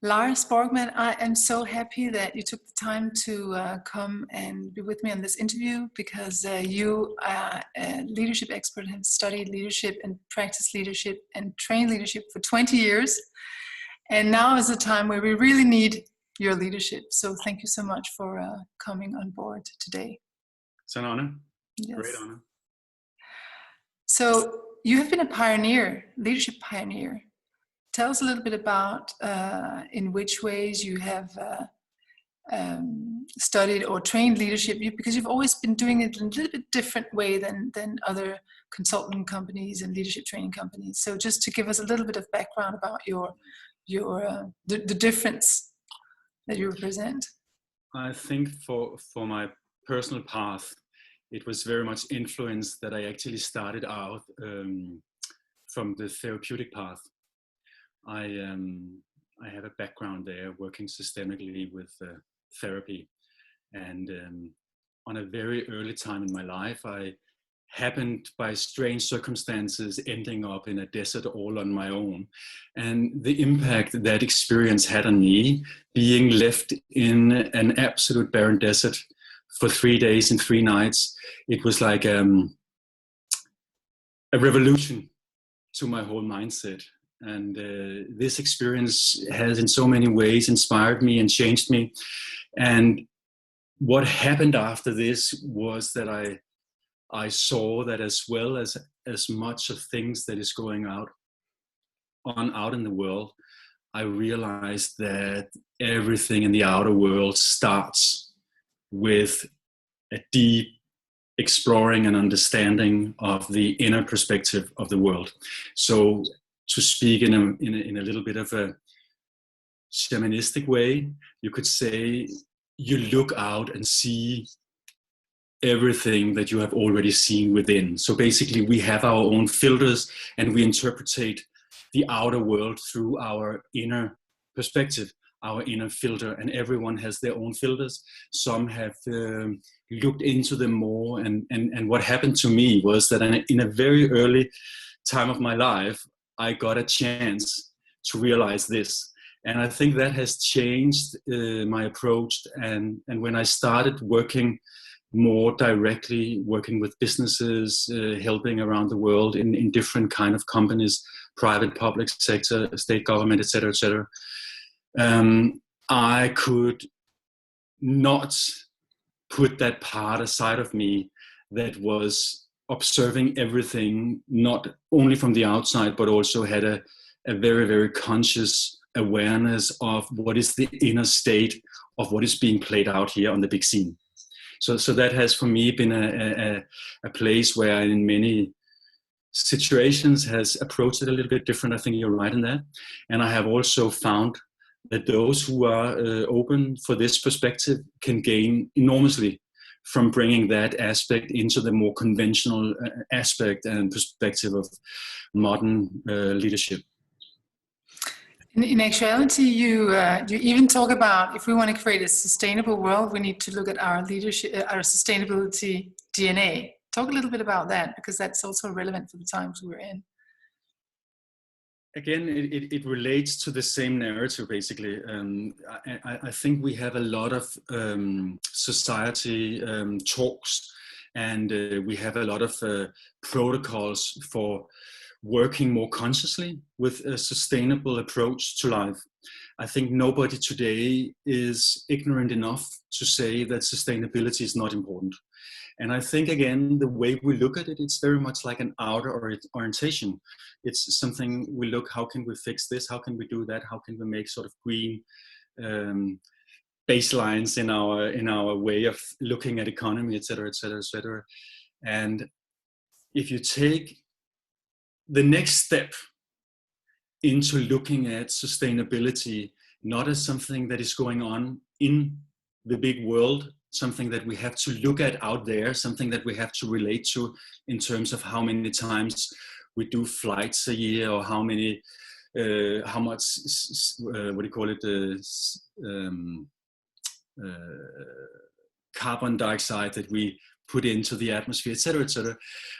Lars Borgmann, I am so happy that you took the time to come and be with me on this interview because you are a leadership expert, have studied leadership and practiced leadership and trained leadership for 20 years. And now is the time where we really need your leadership. So thank you so much for coming on board today. It's an honor. Yes. Great honor. So you have been a pioneer, leadership pioneer. Tell us a little bit about in which ways you have studied or trained leadership, because you've always been doing it in a little bit different way than other consulting companies and leadership training companies. So just to give us a little bit of background about the difference that you represent. I think for my personal path, it was very much influenced that I actually started out from the therapeutic path. I have a background there working systemically with therapy, and on a very early time in my life I happened by strange circumstances ending up in a desert all on my own, and the impact that experience had on me, being left in an absolute barren desert for 3 days and 3 nights, it was like a revolution to my whole mindset. And this experience has in so many ways inspired me and changed me. And what happened after this was that I saw that as well as much of things that is going out in the world, I realized that everything in the outer world starts with a deep exploring and understanding of the inner perspective of the world. So to speak in a little bit of a shamanistic way, you could say you look out and see everything that you have already seen within. So basically we have our own filters and we interpretate the outer world through our inner perspective, our inner filter, and everyone has their own filters. Some have looked into them more, and what happened to me was that in a very early time of my life, I got a chance to realize this. And I think that has changed my approach. And when I started working more directly, working with businesses, helping around the world in different kind of companies, private, public sector, state government, etc., etc., I could not put that part aside of me that was observing everything, not only from the outside, but also had a very, very conscious awareness of what is the inner state of what is being played out here on the big scene. So that has for me been a place where in many situations has approached it a little bit different. I think you're right in that. And I have also found that those who are open for this perspective can gain enormously from bringing that aspect into the more conventional aspect and perspective of modern leadership. In actuality, you even talk about, if we want to create a sustainable world, we need to look at our leadership, our sustainability DNA. Talk a little bit about that, because that's also relevant for the times we're in. Again, it relates to the same narrative, basically. I think we have a lot of society talks, and we have a lot of protocols for working more consciously with a sustainable approach to life. I think nobody today is ignorant enough to say that sustainability is not important. And I think, again, the way we look at it, it's very much like an outer orientation. It's something we look, how can we fix this? How can we do that? How can we make sort of green baselines in our way of looking at economy, et cetera, et cetera, et cetera. And if you take the next step into looking at sustainability, not as something that is going on in the big world, something that we have to look at out there, something that we have to relate to in terms of how many times we do flights a year, or how many, how much, what do you call it, carbon dioxide that we put into the atmosphere, etc., etc.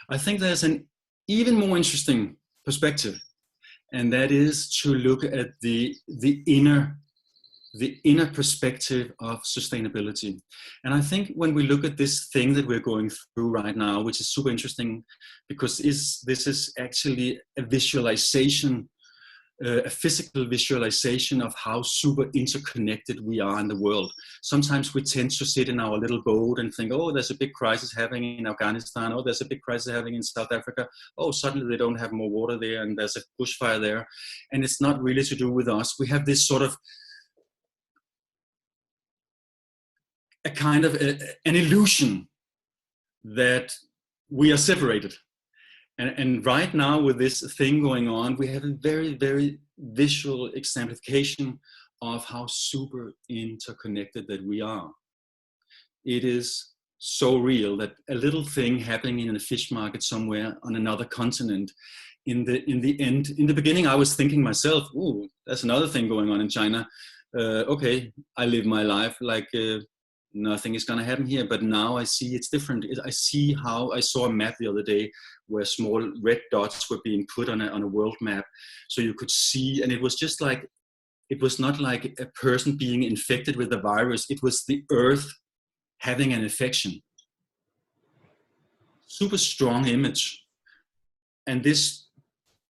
I think there's an even more interesting perspective, and that is to look at the inner the inner perspective of sustainability. And I think when we look at this thing that we're going through right now, which is super interesting, because this is actually a visualization, a physical visualization of how super interconnected we are in the world. Sometimes we tend to sit in our little boat and think, oh, there's a big crisis happening in Afghanistan. Oh, there's a big crisis happening in South Africa. Oh, suddenly they don't have more water there and there's a bushfire there. And it's not really to do with us. We have this sort of a kind of an illusion that we are separated. And right now with this thing going on, we have a very, very visual exemplification of how super interconnected that we are. It is so real that a little thing happening in a fish market somewhere on another continent, in the beginning, I was thinking myself, oh, there's another thing going on in China. Okay, I live my life like nothing is going to happen here. But now I see it's different. I see how I saw a map the other day where small red dots were being put on a world map. So you could see, and it was just like, it was not like a person being infected with the virus. It was the earth having an infection. Super strong image. And this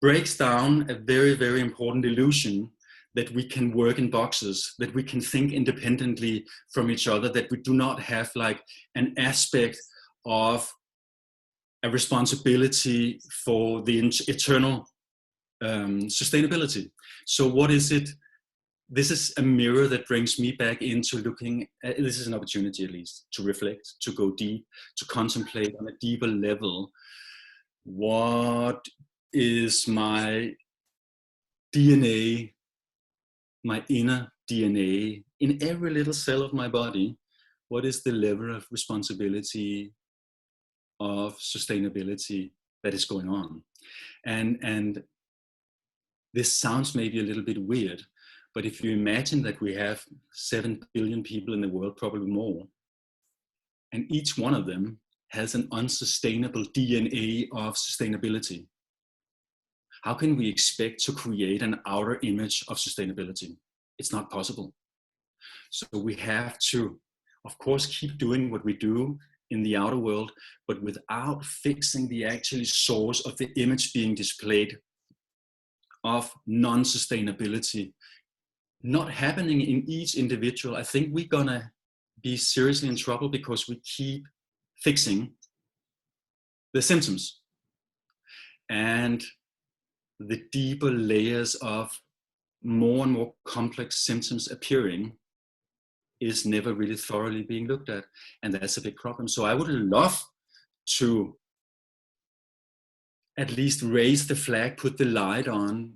breaks down a very, very important illusion that we can work in boxes, that we can think independently from each other, that we do not have like an aspect of a responsibility for the eternal sustainability. So what is it? This is a mirror that brings me back into looking at, this is an opportunity at least, to reflect, to go deep, to contemplate on a deeper level. What is my DNA, my inner DNA, in every little cell of my body? What is the level of responsibility, of sustainability that is going on? And this sounds maybe a little bit weird, but if you imagine that we have 7 billion people in the world, probably more, and each one of them has an unsustainable DNA of sustainability, how can we expect to create an outer image of sustainability? It's not possible. So we have to, of course, keep doing what we do in the outer world, but without fixing the actual source of the image being displayed of non-sustainability not happening in each individual. I think we're gonna be seriously in trouble because we keep fixing the symptoms. And the deeper layers of more and more complex symptoms appearing is never really thoroughly being looked at. And that's a big problem. So I would love to at least raise the flag, put the light on,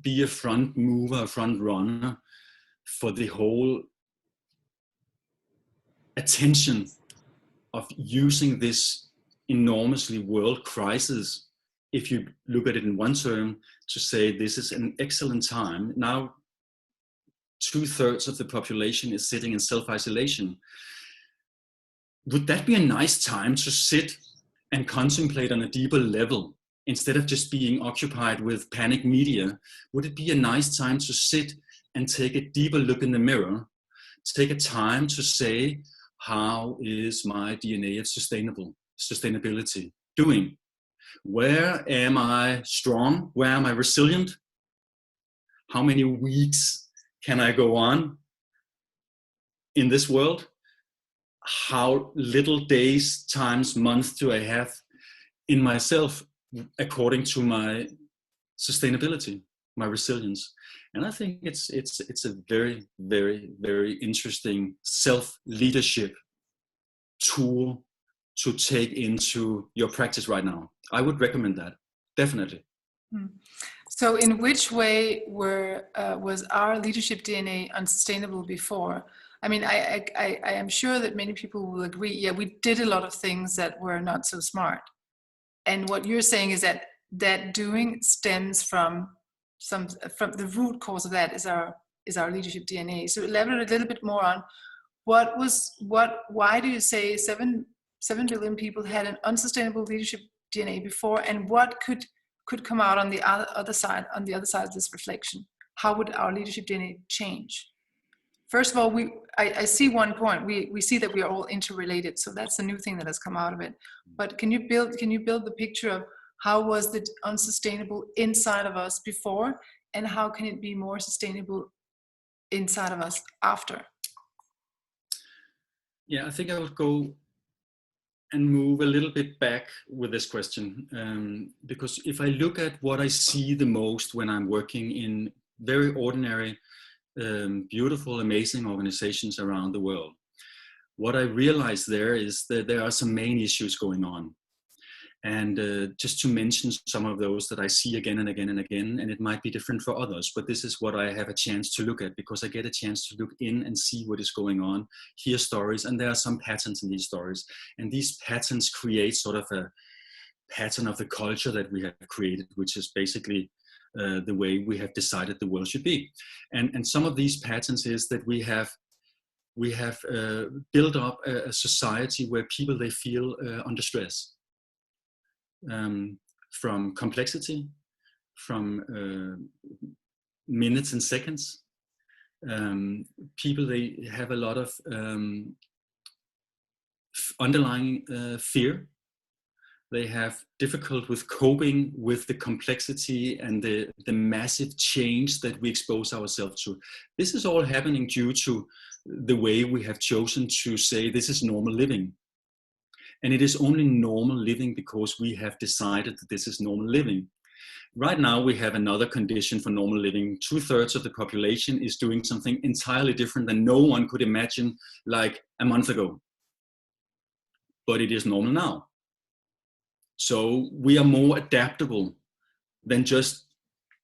be a front mover, a front runner for the whole attention of using this enormously world crisis, if you look at it in one term, to say this is an excellent time. Now, 2/3 of the population is sitting in self-isolation. Would that be a nice time to sit and contemplate on a deeper level instead of just being occupied with panic media? Would it be a nice time to sit and take a deeper look in the mirror, to take a time to say, how is my DNA of sustainability doing? Where am I strong? Where am I resilient? How many weeks can I go on in this world? How little days times months do I have in myself according to my sustainability, my resilience? And I think it's a very, very, very interesting self-leadership tool to take into your practice right now. I would recommend that, definitely. So in which way was our leadership DNA unsustainable before? I mean, I am sure that many people will agree, yeah, we did a lot of things that were not so smart. And what you're saying is that doing stems from the root cause of that is our leadership DNA. So elaborate a little bit more on why do you say 7 billion people had an unsustainable leadership DNA before, and what could come out on the other side of this reflection? How would our leadership DNA change? first of all, I see one point. We see that we are all interrelated. So that's a new thing that has come out of it. But can you build the picture of how was the unsustainable inside of us before, and how can it be more sustainable inside of us after? Yeah, I think I would go and move a little bit back with this question, because if I look at what I see the most when I'm working in very ordinary, beautiful, amazing organizations around the world, what I realize there is that there are some main issues going on. And just to mention some of those that I see again and again and again, and it might be different for others, but this is what I have a chance to look at, because I get a chance to look in and see what is going on, hear stories, and there are some patterns in these stories. And these patterns create sort of a pattern of the culture that we have created, which is basically the way we have decided the world should be. And some of these patterns is that we have built up a society where people, they feel under stress. From complexity, from minutes and seconds. People, they have a lot of underlying fear. They have difficulty with coping with the complexity and the massive change that we expose ourselves to. This is all happening due to the way we have chosen to say this is normal living. And it is only normal living because we have decided that this is normal living. Right now, we have another condition for normal living. 2/3 of the population is doing something entirely different than no one could imagine like a month ago. But it is normal now. So we are more adaptable than just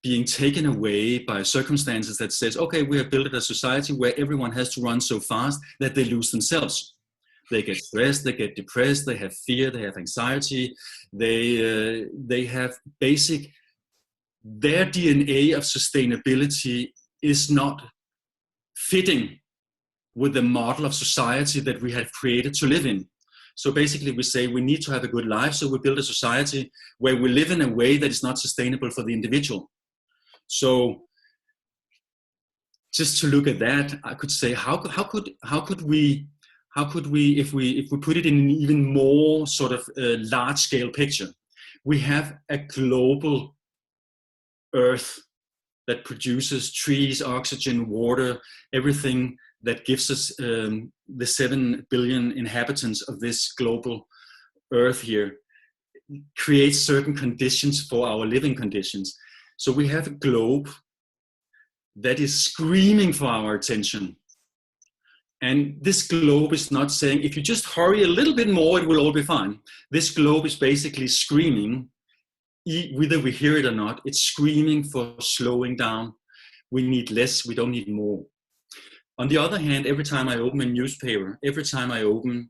being taken away by circumstances that says, okay, we have built a society where everyone has to run so fast that they lose themselves. They get stressed, they get depressed, they have fear, they have anxiety, they have basic, their DNA of sustainability is not fitting with the model of society that we have created to live in. So basically we say we need to have a good life, so we build a society where we live in a way that is not sustainable for the individual. So just to look at that, I could say, how could we, if we put it in an even more sort of large-scale picture, we have a global Earth that produces trees, oxygen, water, everything that gives us the 7 billion inhabitants of this global Earth here, creates certain conditions for our living conditions. So we have a globe that is screaming for our attention. And this globe is not saying, if you just hurry a little bit more, it will all be fine. This globe is basically screaming, whether we hear it or not, it's screaming for slowing down. We need less, we don't need more. On the other hand, every time I open a newspaper, every time I open,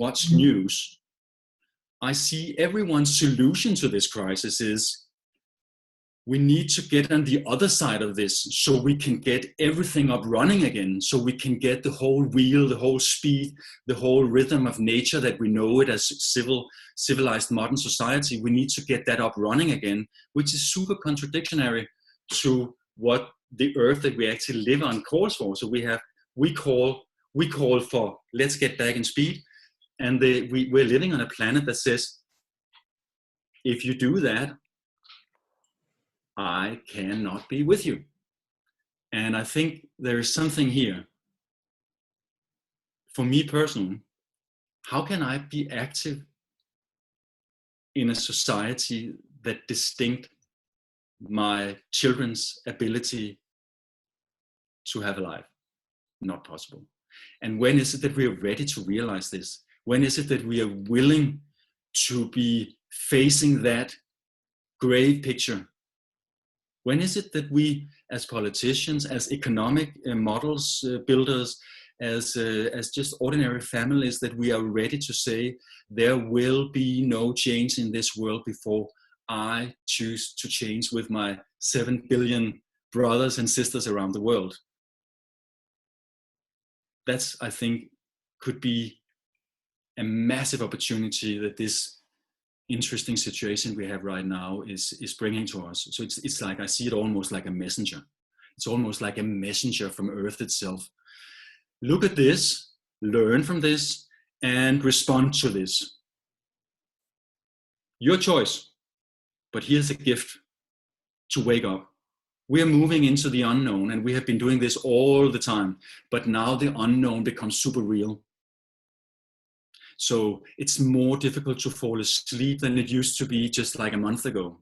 watch news, I see everyone's solution to this crisis is, we need to get on the other side of this so we can get everything up running again, so we can get the whole wheel, the whole speed, the whole rhythm of nature that we know it as civilized modern society. We need to get that up running again, which is super contradictory to what the Earth that we actually live on calls for. So we call for let's get back in speed, and we're living on a planet that says, if you do that, I cannot be with you. And I think there is something here. For me personally, how can I be active in a society that distinct my children's ability to have a life? Not possible. And when is it that we are ready to realize this? When is it that we are willing to be facing that grave picture? When is it that we, as politicians, as economic models builders, as just ordinary families, that we are ready to say, there will be no change in this world before I choose to change with my 7 billion brothers and sisters around the world? That's, I think, could be a massive opportunity that this interesting situation we have right now is bringing to us. So it's like, I see it almost like a messenger. It's almost like a messenger from Earth itself. Look at this, learn from this, and respond to this. Your choice, but here's a gift to wake up. We are moving into the unknown, and we have been doing this all the time, but now the unknown becomes super real. So it's more difficult to fall asleep than it used to be just like a month ago.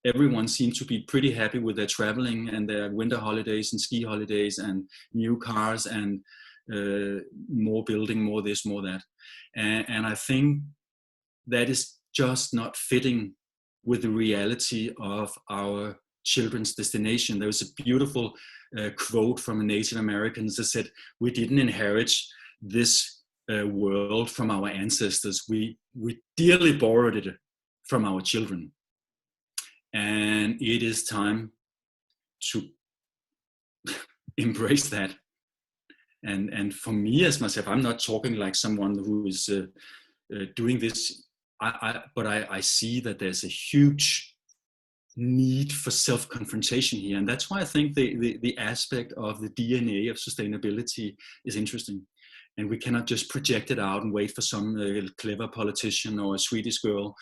Everyone seems to be pretty happy with their traveling and their winter holidays and ski holidays and new cars and more building, more this, more that. And I think that is just not fitting with the reality of our children's destination. There was a beautiful quote from a Native Americans that said, we didn't inherit this world from our ancestors. We dearly borrowed it from our children. And it is time to embrace that. And for me as myself, I'm not talking like someone who is doing this, but I see that there's a huge need for self-confrontation here. And that's why I think the aspect of the DNA of sustainability is interesting. And we cannot just project it out and wait for some clever politician or a Swedish girl,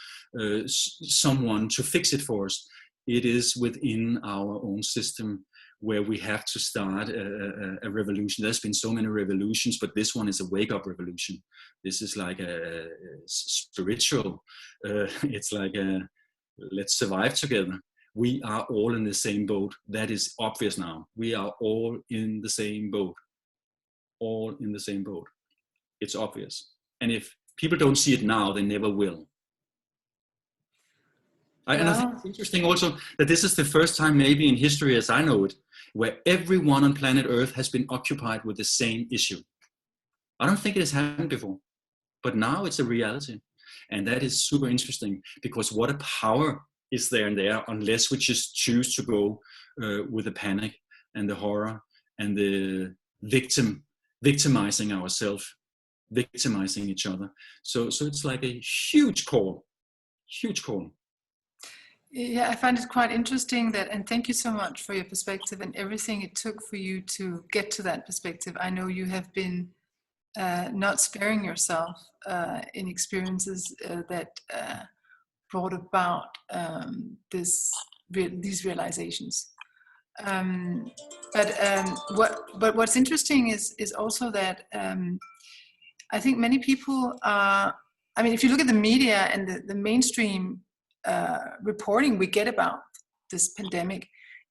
someone to fix it for us. It is within our own system where we have to start a revolution. There's been so many revolutions, but this one is a wake-up revolution. This is like a spiritual, it's like a let's survive together. We are all in the same boat. That is obvious now. We are all in the same boat. All in the same boat. It's obvious. And if people don't see it now, they never will. And I think it's interesting also that this is the first time maybe in history as I know it, where everyone on planet Earth has been occupied with the same issue. I don't think it has happened before, but now it's a reality. And that is super interesting because what a power is there and there unless we just choose to go with the panic and the horror and the victimizing ourselves, victimizing each other. So it's like a huge call. Yeah, I find it quite interesting that, and thank you so much for your perspective and everything it took for you to get to that perspective. I know you have been not sparing yourself in experiences that brought about these realizations. But what's interesting is also that I think many people are, I mean, if you look at the media and the mainstream reporting we get about this pandemic,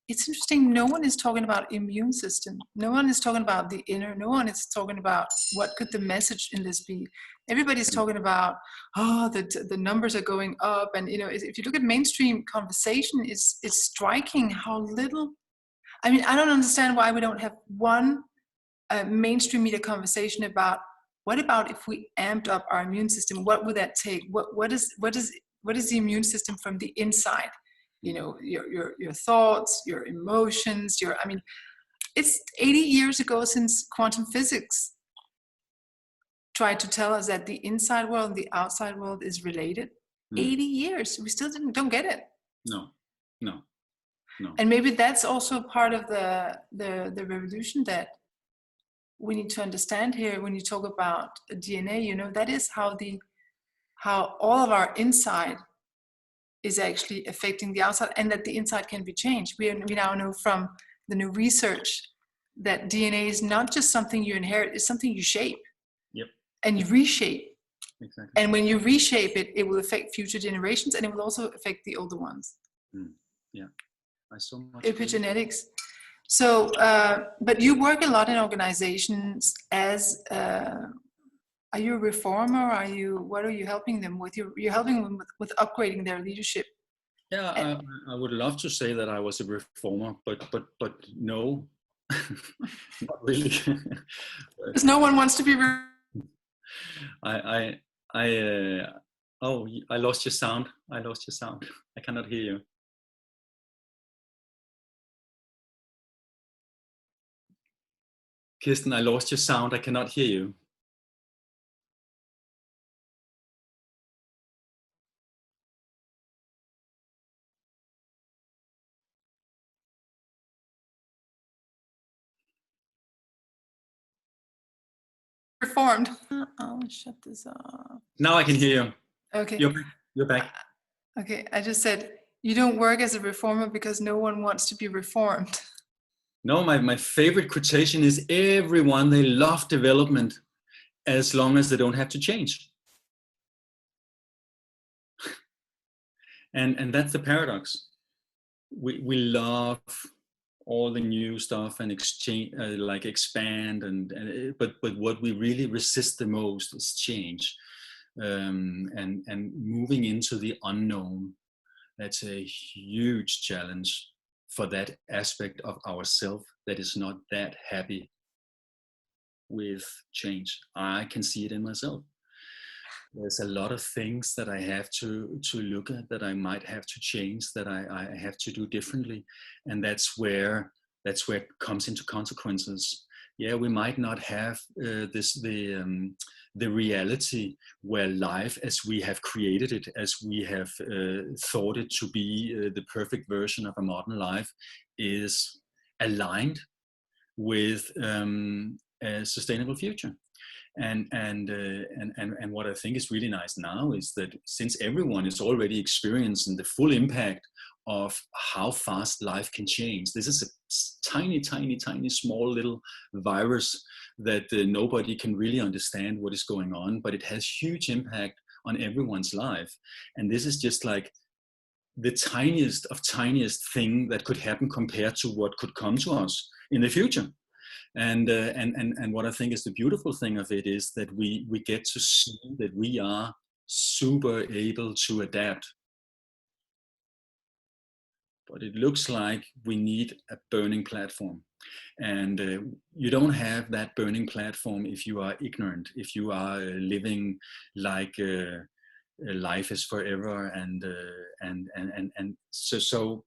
it's interesting. No one is talking about immune system. No one is talking about the inner. No one is talking about what could the message in this be. Everybody's talking about, oh, the numbers are going up. And, you know, if you look at mainstream conversation, it's striking how little. I mean, I don't understand why we don't have one mainstream media conversation about what about if we amped up our immune system? What would that take? What is the immune system from the inside? You know, your thoughts, your emotions, I mean, it's 80 years ago since quantum physics tried to tell us that the inside world and the outside world is related. 80 years, we still don't get it. No. And maybe that's also part of the revolution that we need to understand here when you talk about DNA. You know, that is how all of our inside is actually affecting the outside, and that the inside can be changed. We now know from the new research that DNA is not just something you inherit, it's something you shape. Yep. And you reshape. Exactly. And when you reshape it, it will affect future generations, and it will also affect the older ones. Yeah, I so much epigenetics. So, but you work a lot in organizations as are you a reformer? What are you helping them with? You're helping them with upgrading their leadership. Yeah, I would love to say that I was a reformer, but no, not really. Because no one wants to be. I lost your sound. I cannot hear you. Kirsten, I lost your sound. I cannot hear you. reformed. I'll shut this off. Now I can hear you. Okay. You're back. Okay, I just said, you don't work as a reformer because no one wants to be reformed. No, my favorite quotation is everyone, they love development as long as they don't have to change. And that's the paradox. We love all the new stuff and exchange, like expand, but what we really resist the most is change, and moving into the unknown. That's a huge challenge for that aspect of ourself that is not that happy with change. I can see it in myself. There's a lot of things that I have to look at, that I might have to change, that I have to do differently, and that's where it comes into consequences. Yeah, we might not have the reality where life, as we have created it, as we have thought it to be the perfect version of a modern life, is aligned with a sustainable future. And what I think is really nice now is that since everyone is already experiencing the full impact of how fast life can change, this is a tiny small little virus that nobody can really understand what is going on, but it has huge impact on everyone's life. And this is just like the tiniest thing that could happen compared to what could come to us in the future. And what I think is the beautiful thing of it is that we get to see that we are super able to adapt. But it looks like we need a burning platform. And you don't have that burning platform if you are ignorant, if you are living like life is forever. And so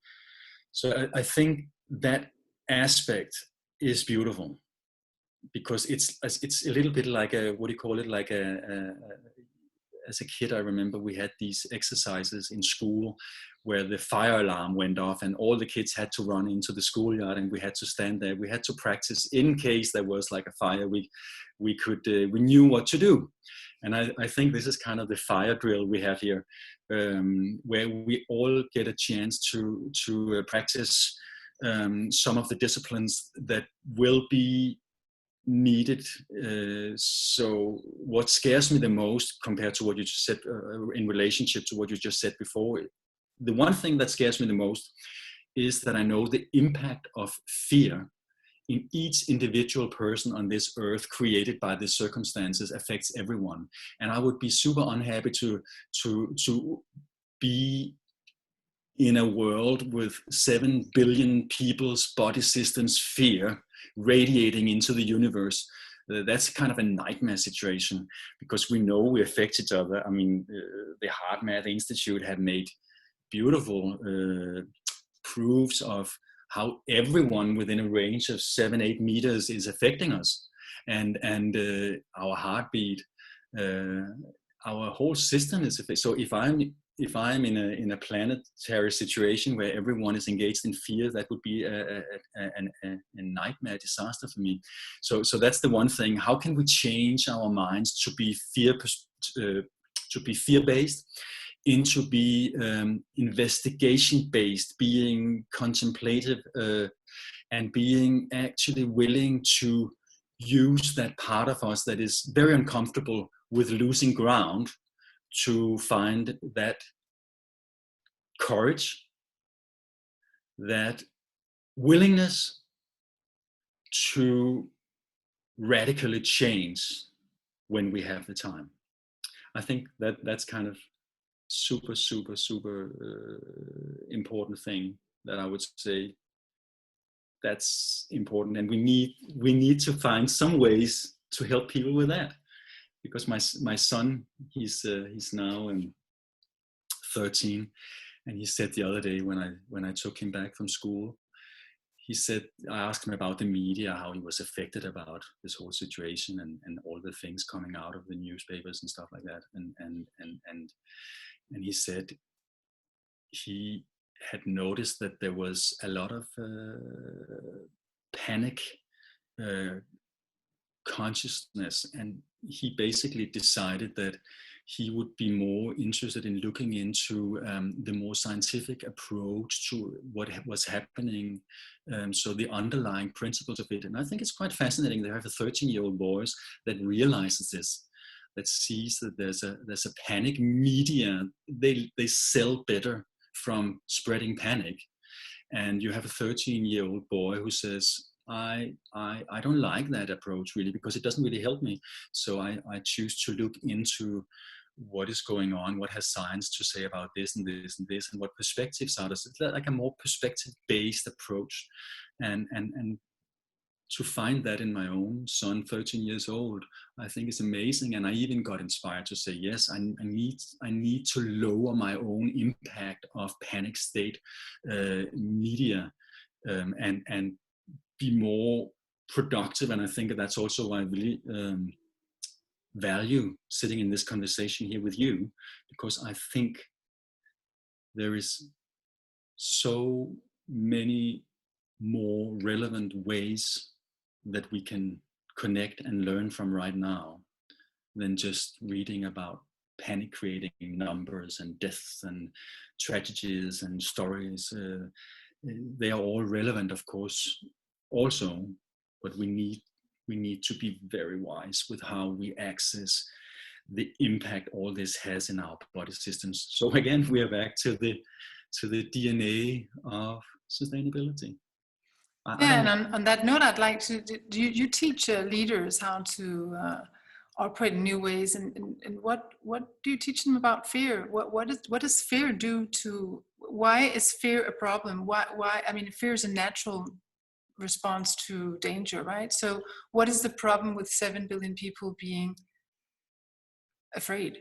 I think that aspect is beautiful, because it's a little bit like a, what do you call it, like as a kid, I remember we had these exercises in school where the fire alarm went off and all the kids had to run into the schoolyard, and we had to stand there. We had to practice in case there was like a fire, we knew what to do. And I think this is kind of the fire drill we have here, where we all get a chance to practice some of the disciplines that will be needed. So what scares me the most, compared to what you just said, in relationship to what you just said before, the one thing that scares me the most is that I know the impact of fear in each individual person on this earth, created by the circumstances, affects everyone. And I would be super unhappy to be in a world with 7 billion people's body systems fear radiating into the universe. That's kind of a nightmare situation, because we know we affect each other. I mean, the Heart Math Institute have made beautiful proofs of how everyone within a range of 7-8 meters is affecting us, and our heartbeat, our whole system is affected. So if I'm in a planetary situation where everyone is engaged in fear, that would be a nightmare, disaster for me. So that's the one thing. How can we change our minds to be fear-based, into be investigation-based, being contemplative, and being actually willing to use that part of us that is very uncomfortable with losing ground, to find that courage, that willingness to radically change when we have the time. I think that's kind of super important thing that I would say that's important, and we need to find some ways to help people with that. Because my son, he's now 13, and he said the other day when I took him back from school, he said, I asked him about the media, how he was affected about this whole situation, and all the things coming out of the newspapers and stuff like that, and he said he had noticed that there was a lot of panic consciousness, and he basically decided that he would be more interested in looking into the more scientific approach to what was happening, so the underlying principles of it. And I think it's quite fascinating. They have a 13-year-old boy that realizes this, that sees that there's a panic media. They sell better from spreading panic. And you have a 13-year-old boy who says, I don't like that approach really, because it doesn't really help me. So I choose to look into what is going on, what has science to say about this and this and this, and what perspectives are there. It's like a more perspective-based approach. And to find that in my own son, 13 years old, I think is amazing. And I even got inspired to say, yes, I need to lower my own impact of panic state media, and be more productive. And I think that's also why I really value sitting in this conversation here with you, because I think there is so many more relevant ways that we can connect and learn from right now than just reading about panic creating numbers and deaths and tragedies and stories. They are all relevant, of course, also, but we need to be very wise with how we access the impact all this has in our body systems. So again, we are back to the DNA of sustainability. Yeah, and on that note, I'd like to, you teach leaders how to operate in new ways, and what do you teach them about fear? What does fear do to, why is fear a problem? Why, I mean, fear is a natural response to danger, right? So what is the problem with 7 billion people being afraid?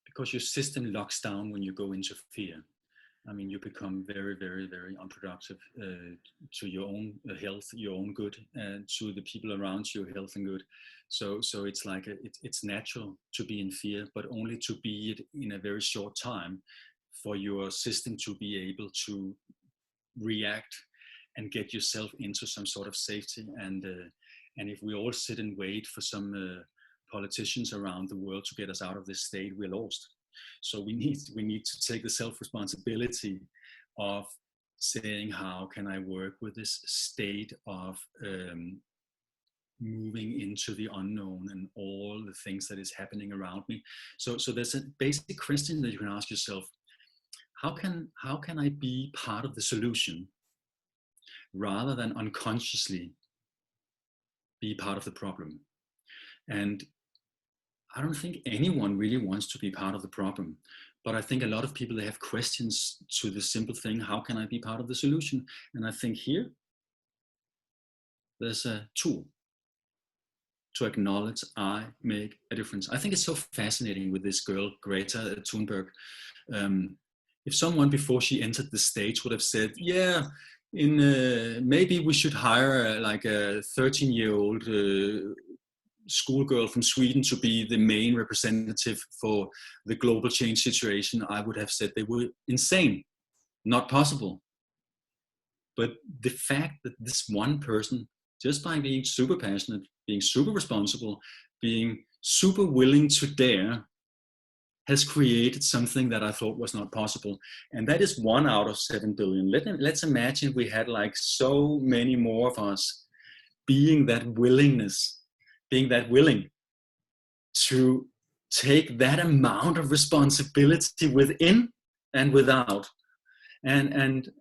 Because your system locks down when you go into fear. I mean, you become very, very, very unproductive to your own health, your own good, and to the people around you, health and good. So it's like it's natural to be in fear, but only to be it in a very short time, for your system to be able to react and get yourself into some sort of safety. And if we all sit and wait for some politicians around the world to get us out of this state, we're lost. So we need to take the self-responsibility of saying, how can I work with this state of moving into the unknown and all the things that is happening around me. So there's a basic question that you can ask yourself: how can I be part of the solution rather than unconsciously be part of the problem? And I don't think anyone really wants to be part of the problem, but I think a lot of people, they have questions to the simple thing: how can I be part of the solution? And I think here there's a tool to acknowledge I make a difference. I think it's so fascinating with this girl, Greta Thunberg. If someone before she entered the stage would have said, yeah, maybe we should hire like a 13-year-old schoolgirl from Sweden to be the main representative for the global change situation, I would have said they were insane, not possible. But the fact that this one person, just by being super passionate, being super responsible, being super willing to dare, has created something that I thought was not possible. And that is 1 out of 7 billion. Let's imagine we had like so many more of us being that willing to take that amount of responsibility within and without. And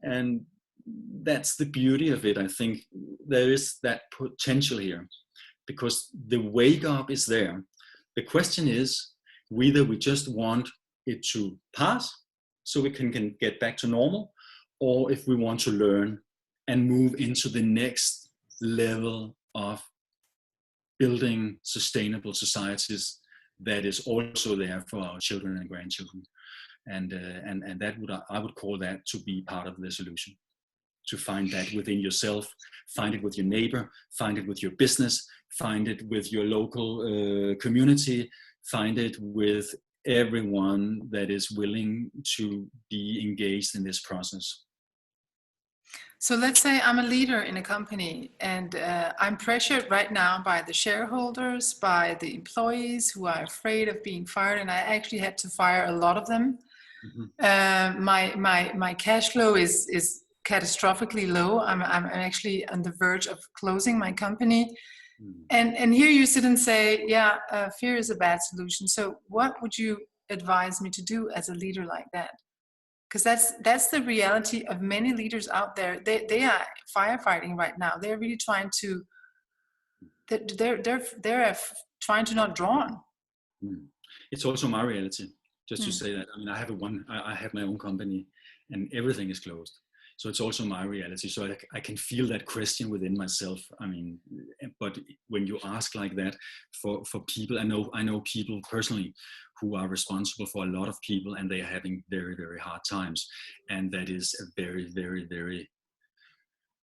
that's the beauty of it. I think there is that potential here, because the wake up is there. The question is whether we just want it to pass so we can get back to normal, or if we want to learn and move into the next level of building sustainable societies that is also there for our children and grandchildren. And that I would call that to be part of the solution. To find that within yourself, find it with your neighbor, find it with your business, find it with your local community, find it with everyone that is willing to be engaged in this process. So let's say I'm a leader in a company and I'm pressured right now by the shareholders, by the employees who are afraid of being fired, and I actually had to fire a lot of them. My cash flow is catastrophically low. I'm actually on the verge of closing my company. And here you sit and say, yeah, fear is a bad solution. So what would you advise me to do as a leader like that? Because that's the reality of many leaders out there. They are firefighting right now. They're really trying to, they're trying to not drown. It's also my reality, just to say that. I mean, I have my own company and everything is closed. So it's also my reality. So I can feel that question within myself. I mean, but when you ask like that for people, I know people personally who are responsible for a lot of people, and they are having very, very hard times. And that is a very, very, very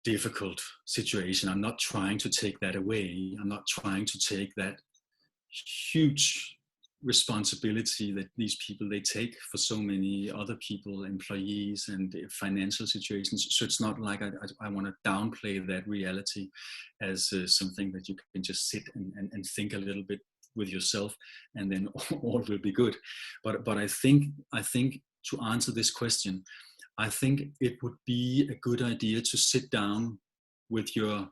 difficult situation. I'm not trying to take that away. I'm not trying to take that huge responsibility that these people, they take for so many other people, employees and financial situations. So it's not like I want to downplay that reality as something that you can just sit and think a little bit with yourself and then all will be good. But I think to answer this question, I think it would be a good idea to sit down with your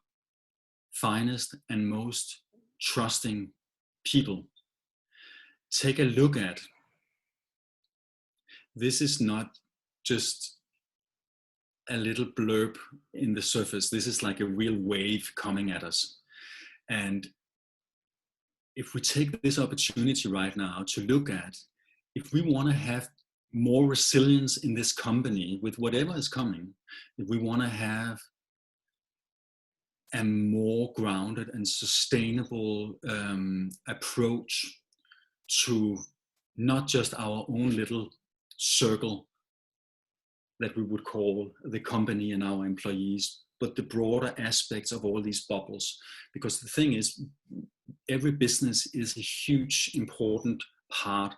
finest and most trusting people. Take a look at, this is not just a little blurb in the surface. This is like a real wave coming at us. And if we take this opportunity right now to look at, if we want to have more resilience in this company with whatever is coming, if we want to have a more grounded and sustainable approach to not just our own little circle that we would call the company and our employees, but the broader aspects of all these bubbles. Because the thing is, every business is a huge, important part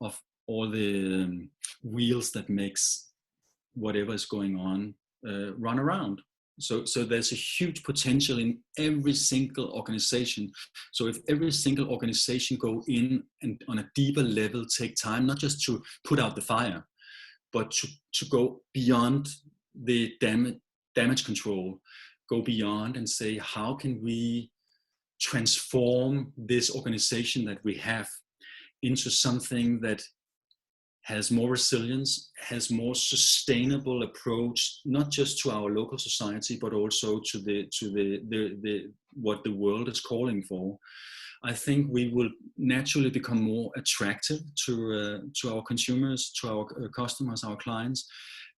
of all the wheels that makes whatever is going on run around. So there's a huge potential in every single organization. So if every single organization go in and on a deeper level take time, not just to put out the fire, but to go beyond the damage control, go beyond and say, how can we transform this organization that we have into something that has more resilience, has more sustainable approach, not just to our local society, but also to the what the world is calling for. I think we will naturally become more attractive to our consumers, to our customers, our clients.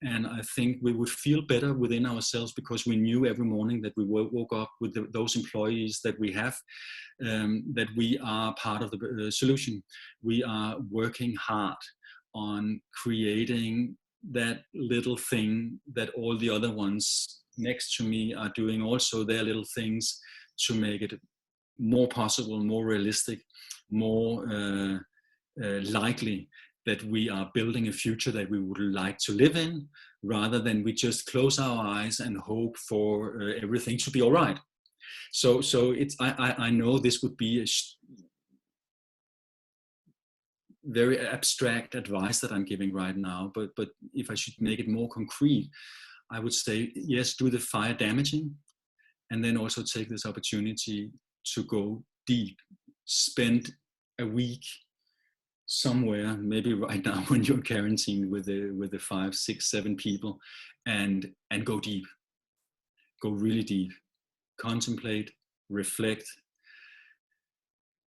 And I think we would feel better within ourselves because we knew every morning that we woke up with those employees that we have, that we are part of the solution. We are working hard on creating that little thing that all the other ones next to me are doing also their little things to make it more possible, more realistic, more likely that we are building a future that we would like to live in, rather than we just close our eyes and hope for everything to be all right. So it's I know this would be a very abstract advice that I'm giving right now, but if I should make it more concrete, I would say, yes, do the fire damaging, and then also take this opportunity to go deep, spend a week somewhere, maybe right now when you're quarantined with the 5, 6, 7 people, and go deep, go really deep, contemplate, reflect,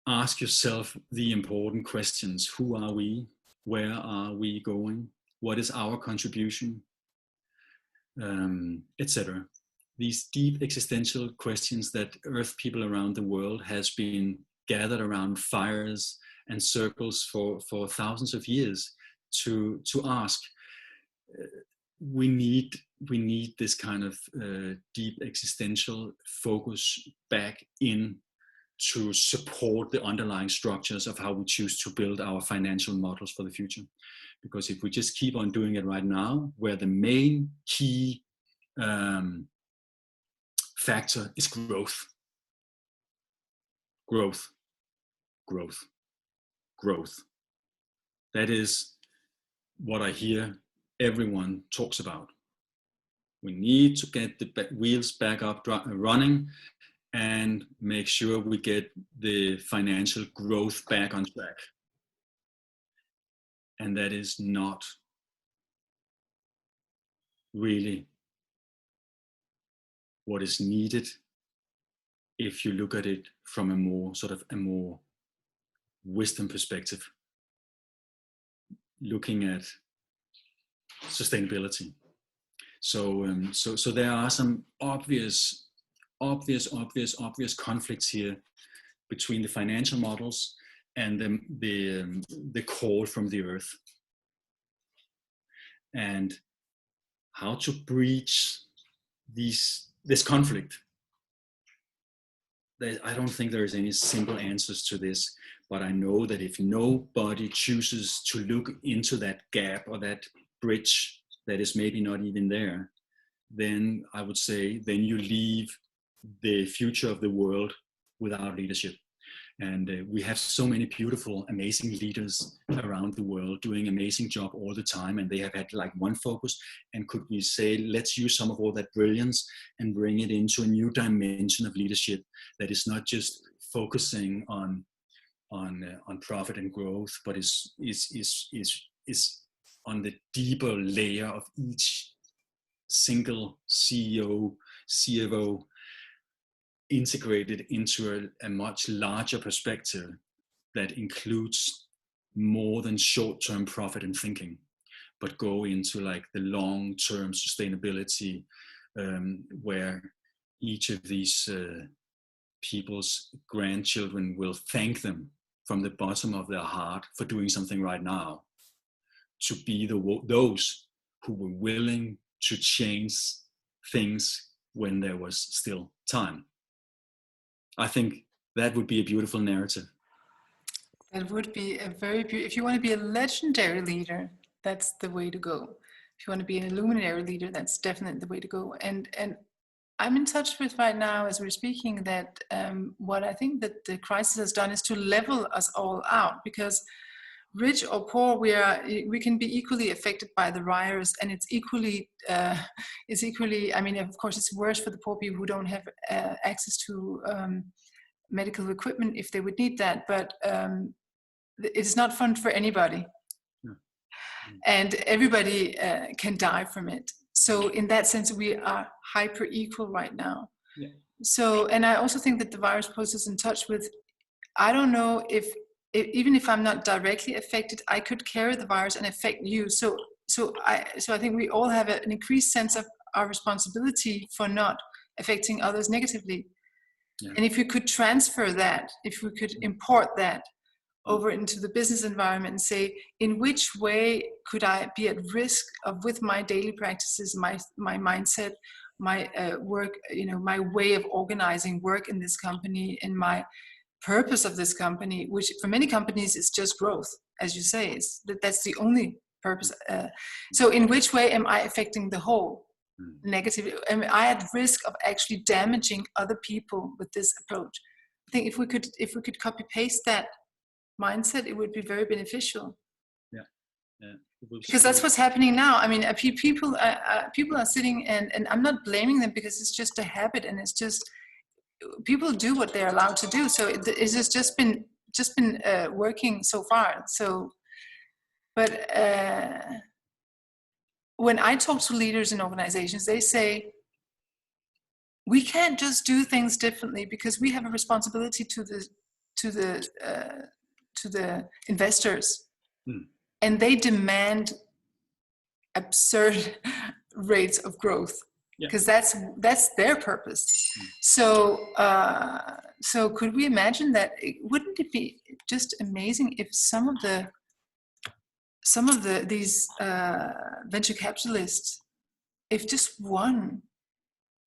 ask yourself the important questions. Who are we? Where are we going? What is our contribution? Etc. These deep existential questions that Earth people around the world has been gathered around fires and circles for thousands of years to ask. We need this kind of deep existential focus back in to support the underlying structures of how we choose to build our financial models for the future. Because if we just keep on doing it right now, where the main key factor is growth. Growth, growth, growth. That is what I hear everyone talks about. We need to get the wheels back up running and make sure we get the financial growth back on track. And that is not really what is needed if you look at it from a more wisdom perspective, looking at sustainability. So there are some obvious conflicts here between the financial models and the call from the earth, and how to breach this conflict. I don't think there is any simple answers to this, but I know that if nobody chooses to look into that gap or that bridge that is maybe not even there, then I would say then you leave the future of the world without leadership. And we have so many beautiful, amazing leaders around the world doing amazing job all the time, and they have had like one focus. And could we say, let's use some of all that brilliance and bring it into a new dimension of leadership that is not just focusing on profit and growth, but is on the deeper layer of each single CEO, CFO, integrated into a much larger perspective that includes more than short-term profit and thinking, but go into like the long-term sustainability, where each of these people's grandchildren will thank them from the bottom of their heart for doing something right now, to be those who were willing to change things when there was still time. I think that would be a beautiful narrative. That would be a very beautiful. If you want to be a legendary leader, that's the way to go. If you want to be an illuminary leader, that's definitely the way to go. And I'm in touch with right now, as we're speaking, that what I think that the crisis has done is to level us all out, because rich or poor, we can be equally affected by the virus, and it's equally. I mean, of course, it's worse for the poor people who don't have access to medical equipment if they would need that. But it's not fun for anybody, and everybody can die from it. So, in that sense, we are hyper equal right now. Yeah. So, and I also think that the virus puts us in touch with. I don't know if even if I'm not directly affected, I could carry the virus and affect you. So I think we all have an increased sense of our responsibility for not affecting others negatively. Yeah. And if we could transfer that, if we could import that over into the business environment and say, in which way could I be at risk of, with my daily practices, my mindset, my work, my way of organizing work in this company, and my purpose of this company, which for many companies is just growth, as you say, that's the only purpose. So in which way am I affecting the whole negatively? Am I at risk of actually damaging other people with this approach? I think if we could copy paste that mindset, it would be very beneficial. Yeah. Because that's what's happening now. I mean, people are sitting, and I'm not blaming them, because it's just a habit, and it's just people do what they're allowed to do. So it's just been working so far. So, but when I talk to leaders in organizations, they say, we can't just do things differently because we have a responsibility to the investors, and they demand absurd rates of growth. Because that's their purpose. So could we imagine that? Wouldn't it be just amazing if some of these venture capitalists, if just one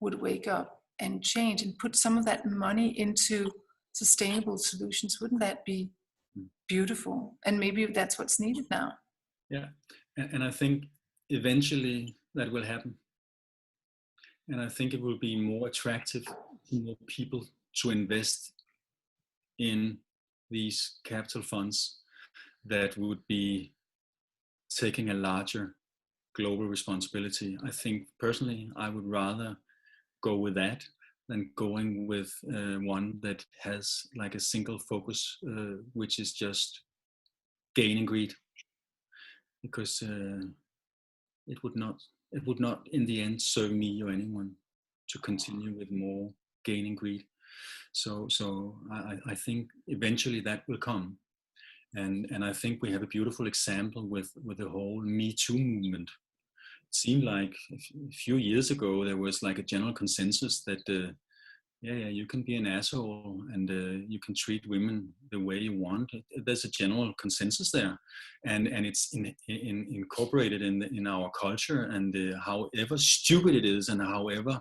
would wake up and change and put some of that money into sustainable solutions? Wouldn't that be beautiful? And maybe that's what's needed now. Yeah, and I think eventually that will happen. And I think it will be more attractive to more people to invest in these capital funds that would be taking a larger global responsibility. I think personally, I would rather go with that than going with one that has like a single focus, which is just gain and greed, because it would not in the end serve me or anyone to continue with more gain and greed. So I think eventually that will come. And I think we have a beautiful example with the whole Me Too movement. It seemed like a few years ago there was like a general consensus that yeah, you can be an asshole and you can treat women the way you want. There's a general consensus there, and it's incorporated in our culture. And however stupid it is, and however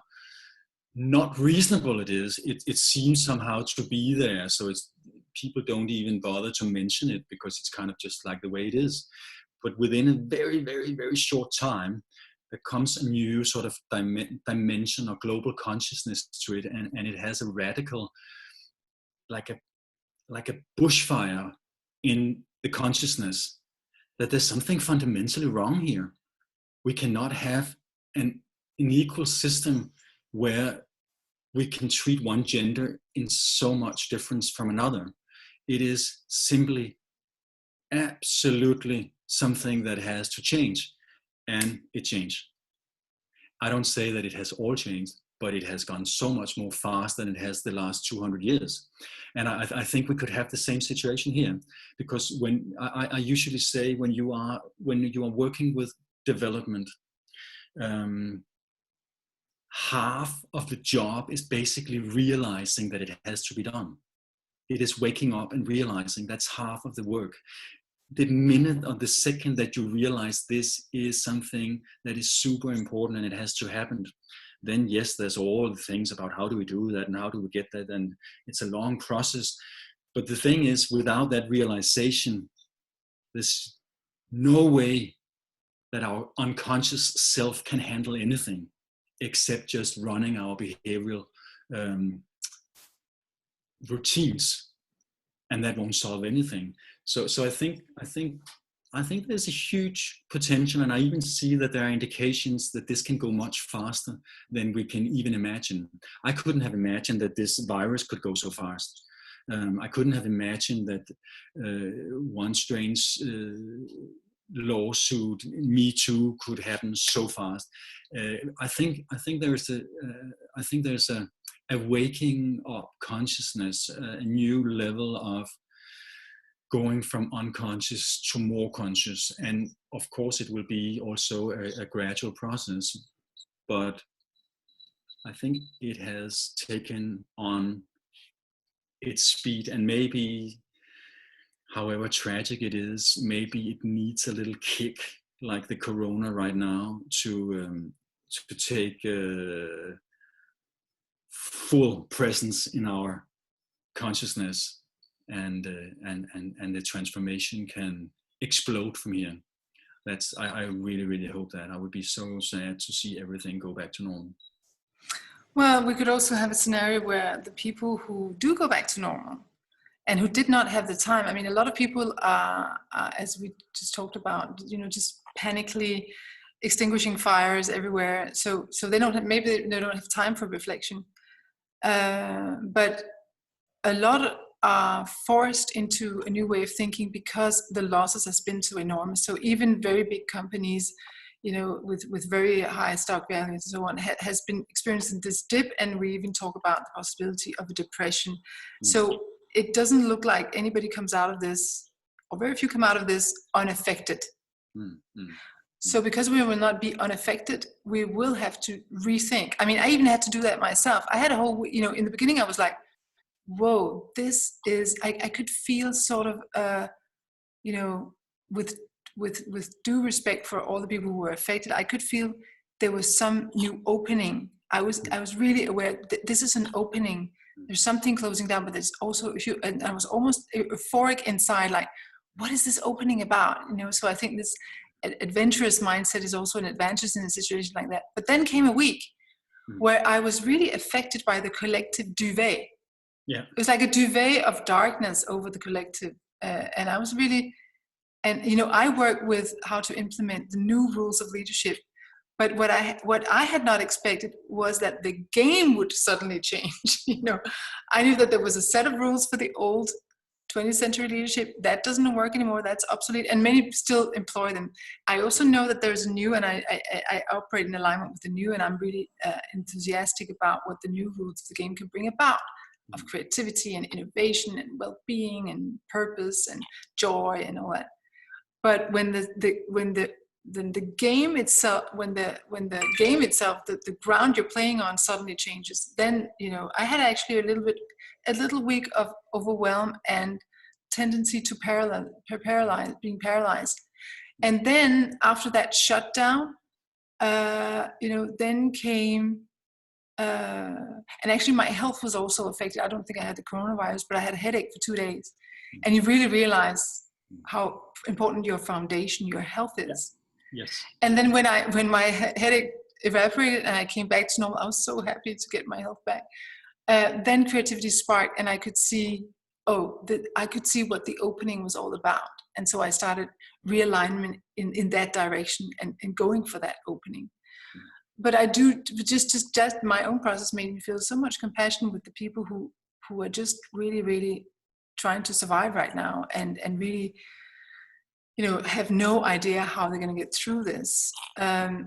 not reasonable it is, it seems somehow to be there. So it's people don't even bother to mention it because it's kind of just like the way it is. But within a very, very, very short time, there comes a new sort of dimension or global consciousness to it, and it has a radical, like a bushfire in the consciousness that there's something fundamentally wrong here. We cannot have an equal system where we can treat one gender in so much difference from another. It is simply absolutely something that has to change, and it changed. I don't say that it has all changed, but it has gone so much more fast than it has the last 200 years. And I think we could have the same situation here, because when I usually say when you are working with development, half of the job is basically realizing that it has to be done. It is waking up and realizing that's half of the work. The minute or the second that you realize this is something that is super important and it has to happen, then yes, there's all the things about how do we do that and how do we get that, and it's a long process. But the thing is, without that realization, there's no way that our unconscious self can handle anything except just running our behavioral routines, and that won't solve anything. So I think there's a huge potential, and I even see that there are indications that this can go much faster than we can even imagine. I couldn't have imagined that this virus could go so fast. I couldn't have imagined that one strange lawsuit, Me Too, could happen so fast. I think there's a waking up consciousness, a new level of going from unconscious to more conscious. And of course, it will be also a gradual process, but I think it has taken on its speed, and maybe, however tragic it is, maybe it needs a little kick like the corona right now to take full presence in our consciousness, and the transformation can explode from here. I really, really hope that. I would be so sad to see everything go back to normal. Well, we could also have a scenario where the people who do go back to normal and who did not have the time, I mean, a lot of people are, as we just talked about, just panically extinguishing fires everywhere. So they don't have, maybe they don't have time for reflection. But a lot are forced into a new way of thinking because the losses has been so enormous. So even very big companies, with very high stock values and so on, has been experiencing this dip, and we even talk about the possibility of a depression. Mm-hmm. So it doesn't look like anybody comes out of this, or very few come out of this unaffected. Mm-hmm. So because we will not be unaffected, we will have to rethink. I mean, I even had to do that myself. I had a whole, in the beginning I was like, whoa, this is, I could feel sort of, with due respect for all the people who were affected, I could feel there was some new opening. I was really aware that this is an opening. There's something closing down, but there's also, and I was almost euphoric inside, like, what is this opening about? So I think this adventurous mindset is also an advantage in a situation like that. But then came a week where I was really affected by the collective duvet. Yeah. It was like a duvet of darkness over the collective. And I was really, and you know, I work with how to implement the new rules of leadership. But what I had not expected was that the game would suddenly change. You know, I knew that there was a set of rules for the old 20th century leadership that doesn't work anymore. That's obsolete, and many still employ them. I also know that there's a new, and I operate in alignment with the new, and I'm really enthusiastic about what the new rules of the game can bring about, of creativity and innovation and well-being and purpose and joy and all that. But when the game itself, when the game itself, the ground you're playing on suddenly changes, then, you know, I had actually a little week of overwhelm and tendency to being paralyzed. And then after that shutdown, you know, then came, and actually my health was also affected. I don't think I had the coronavirus, but I had a headache for 2 days. And you really realize how important your foundation, your health is. Yes. And then when my headache evaporated and I came back to normal, I was so happy to get my health back. Then creativity sparked, and I could see, I could see what the opening was all about. And so I started realignment in that direction and going for that opening. But I do, just my own process made me feel so much compassion with the people who are just really, really trying to survive right now and really, you know, have no idea how they're going to get through this.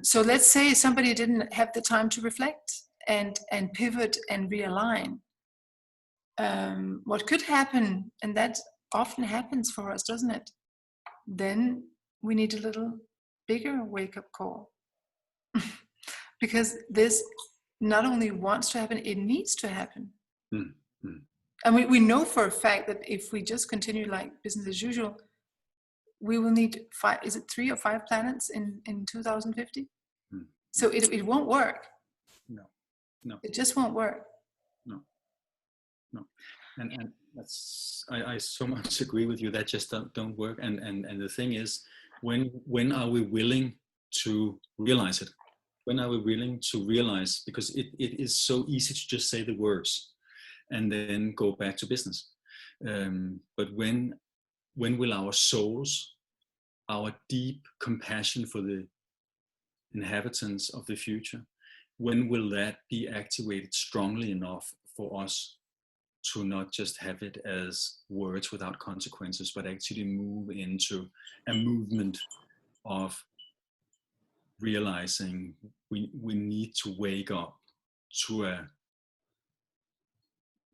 So let's say somebody didn't have the time to reflect and pivot and realign. What could happen, and that often happens for us, doesn't it? Then we need a little bigger wake-up call. Because this not only wants to happen, it needs to happen. And we know for a fact that if we just continue like business as usual, we will need 3 or 5 planets in 2050? So it won't work. No. It just won't work. No. And that's, I so much agree with you. That just don't work. And the thing is, when are we willing to realize it? When are we willing to realize? Because it is so easy to just say the words and then go back to business. But when will our souls, our deep compassion for the inhabitants of the future, when will that be activated strongly enough for us to not just have it as words without consequences, but actually move into a movement of realizing we need to wake up to a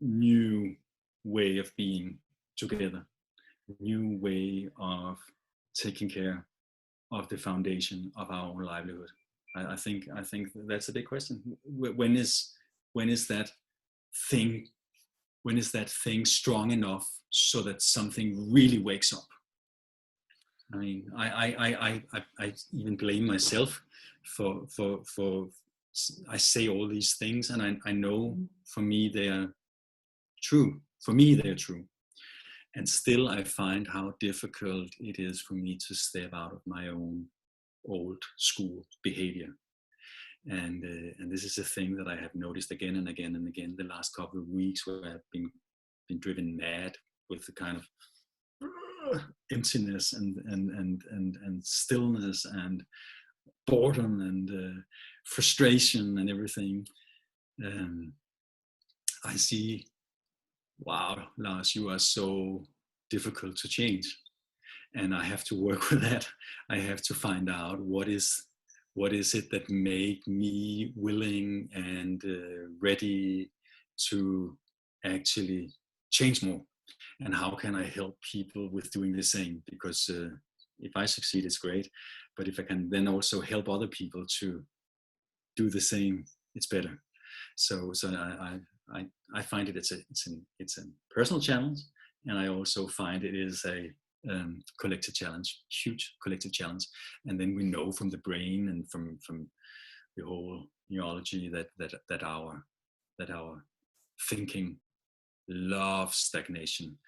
new way of being together, new way of taking care of the foundation of our own livelihood. I think that's a big question. When is that thing strong enough so that something really wakes up? I mean, I even blame myself for I say all these things, and I know for me they are true. And still I find how difficult it is for me to step out of my own old school behavior. And this is a thing that I have noticed again and again and again the last couple of weeks, where I've been driven mad with the kind of emptiness and stillness and boredom and frustration and everything. I see, wow, Lars, you are so difficult to change, and I have to work with that. I have to find out what is it that make me willing and ready to actually change more, and how can I help people with doing the same? Because if I succeed, it's great, but if I can then also help other people to do the same, it's better. So I find it's a personal challenge, and I also find it is a collective challenge, huge collective challenge. And then we know from the brain and from the whole neurology that our thinking loves stagnation.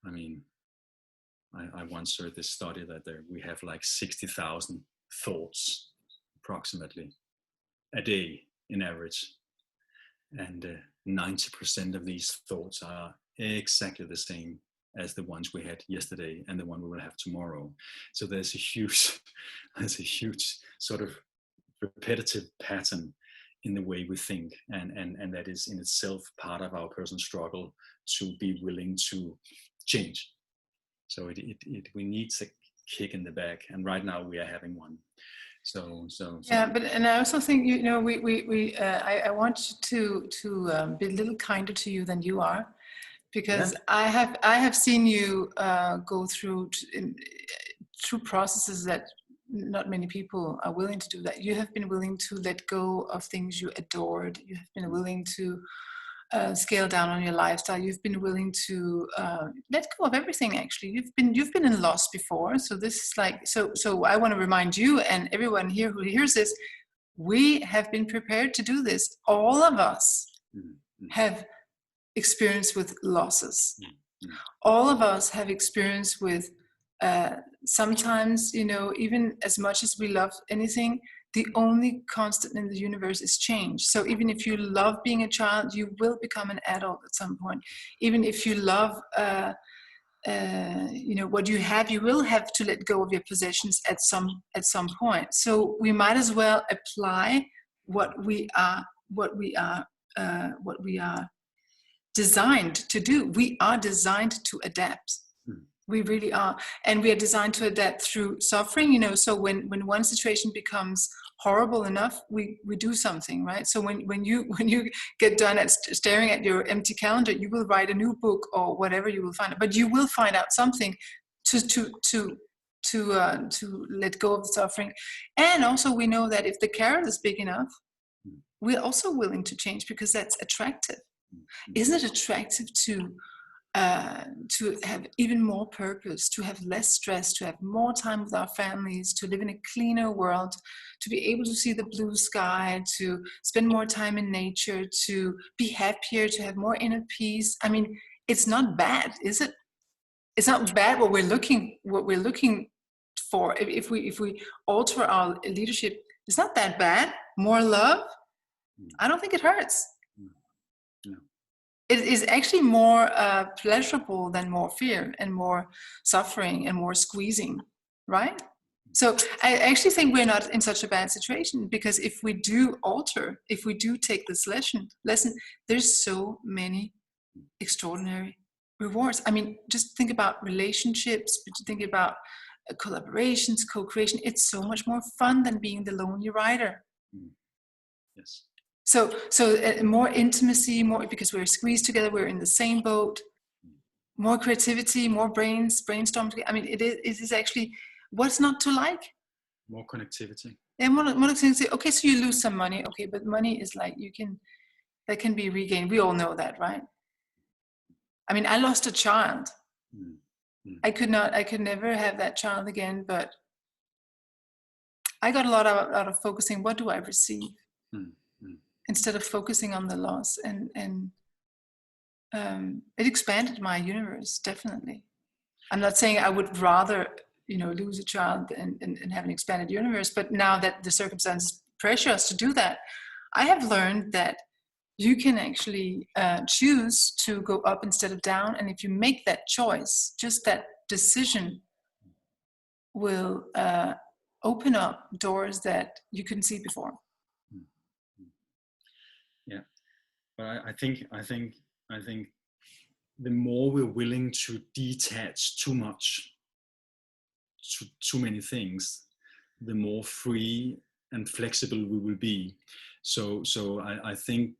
I mean, I once heard this study that we have like 60,000 thoughts approximately a day in average. and 90% of these thoughts are exactly the same as the ones we had yesterday and the one we will have tomorrow. So there's a huge sort of repetitive pattern in the way we think, and that is in itself part of our personal struggle to be willing to change. So we need a kick in the back, and right now we are having one. So yeah, but and I also think, you know, I want you to be a little kinder to you than you are, because yeah. I have seen you go through processes that not many people are willing to do. That you have been willing to let go of things you adored. You have been willing to scale down on your lifestyle. You've been willing to let go of everything. Actually, you've been in loss before. So this is like, so I want to remind you and everyone here who hears this, we have been prepared to do this. All of us have experience with losses. All of us have experience with sometimes, you know, even as much as we love anything, the only constant in the universe is change. So even if you love being a child, you will become an adult at some point. Even if you love you know, what you have, you will have to let go of your possessions at some point. So we might as well apply what we are designed to do. We are designed to adapt. We really are. And we are designed to adapt through suffering, you know. So when one situation becomes horrible enough, we do something, right? So when you get done at staring at your empty calendar, you will write a new book or whatever you will find. But you will find out something to let go of the suffering. And also we know that if the carrot is big enough, we're also willing to change, because that's attractive. Isn't it attractive to have even more purpose, to have less stress, to have more time with our families, to live in a cleaner world, to be able to see the blue sky, to spend more time in nature, to be happier, to have more inner peace? I mean, it's not bad, is it? It's not bad what we're looking for. If we alter our leadership, it's not that bad. More love, I don't think it hurts. It is actually more pleasurable than more fear and more suffering and more squeezing, right? So I actually think we're not in such a bad situation, because if we do alter, if we do take this lesson, there's so many extraordinary rewards. I mean, just think about relationships, think about collaborations, co-creation. It's so much more fun than being the lonely rider. Yes. So more intimacy, more, because we're squeezed together, we're in the same boat, more creativity, more brainstorm. I mean, it is actually, what's not to like? More connectivity. Yeah, more connectivity. Okay, so you lose some money. Okay, but money is like, that can be regained. We all know that, right? I mean, I lost a child. I could never have that child again, but I got a lot out of focusing, what do I receive? Instead of focusing on the loss, and it expanded my universe, definitely. I'm not saying I would rather, you know, lose a child and have an expanded universe, but now that the circumstances pressure us to do that, I have learned that you can actually choose to go up instead of down, and if you make that choice, just that decision will open up doors that you couldn't see before. Yeah, but I think the more we're willing to detach too much to too many things, the more free and flexible we will be. So I think,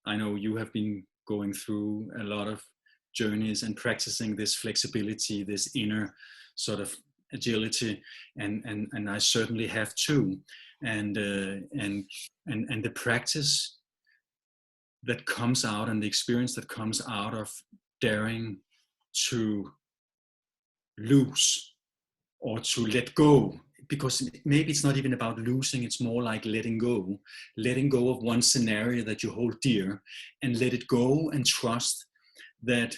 I know you have been going through a lot of journeys and practicing this flexibility, this inner sort of agility, and I certainly have too. And the practice that comes out, and the experience that comes out of daring to lose or to let go, because maybe it's not even about losing, it's more like letting go of one scenario that you hold dear, and let it go and trust that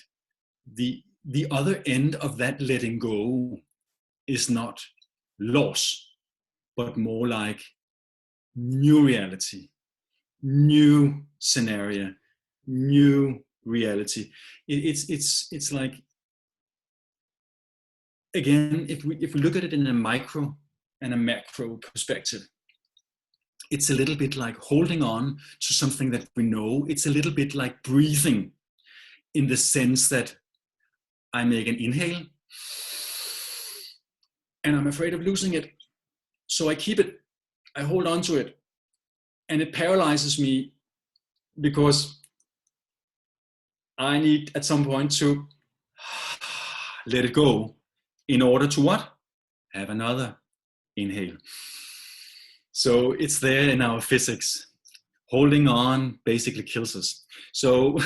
the other end of that letting go is not loss, but more like new reality, new scenario, new reality. It's like, again, if we look at it in a micro and a macro perspective, it's a little bit like holding on to something that we know. It's a little bit like breathing, in the sense that I make an inhale and I'm afraid of losing it. So I keep it, I hold on to it, and it paralyzes me because I need at some point to let it go in order to what? Have another inhale. So it's there in our physics. Holding on basically kills us. So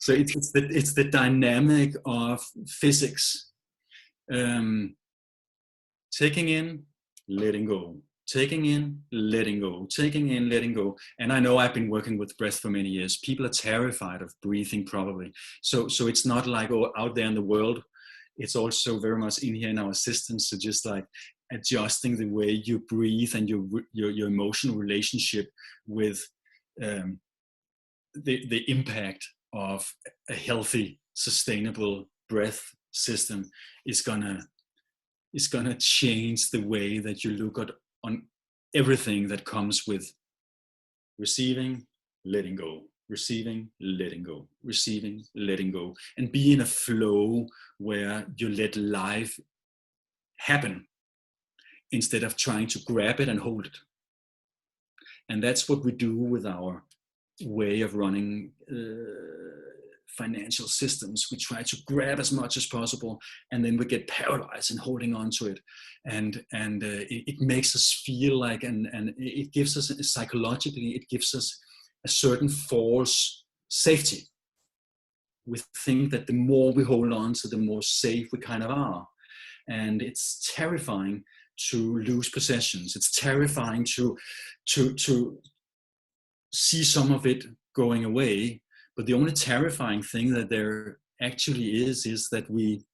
it's the dynamic of physics. Taking in, letting go. Taking in, letting go. Taking in, letting go. And I know I've been working with breath for many years. People are terrified of breathing, probably. So it's not like, oh, out there in the world. It's also very much in here in our systems. So just like adjusting the way you breathe and your emotional relationship with the impact of a healthy, sustainable breath system is gonna change the way that you look at on everything that comes with receiving, letting go, receiving, letting go, receiving, letting go, and be in a flow where you let life happen instead of trying to grab it and hold it. And that's what we do with our way of running financial systems. We try to grab as much as possible, and then we get paralyzed in holding on to it, and it makes us feel like, and it gives us, psychologically, it gives us a certain false safety. We think that the more we hold on to, the more safe we kind of are, and it's terrifying to lose possessions. It's terrifying to see some of it going away. But the only terrifying thing that there actually is that we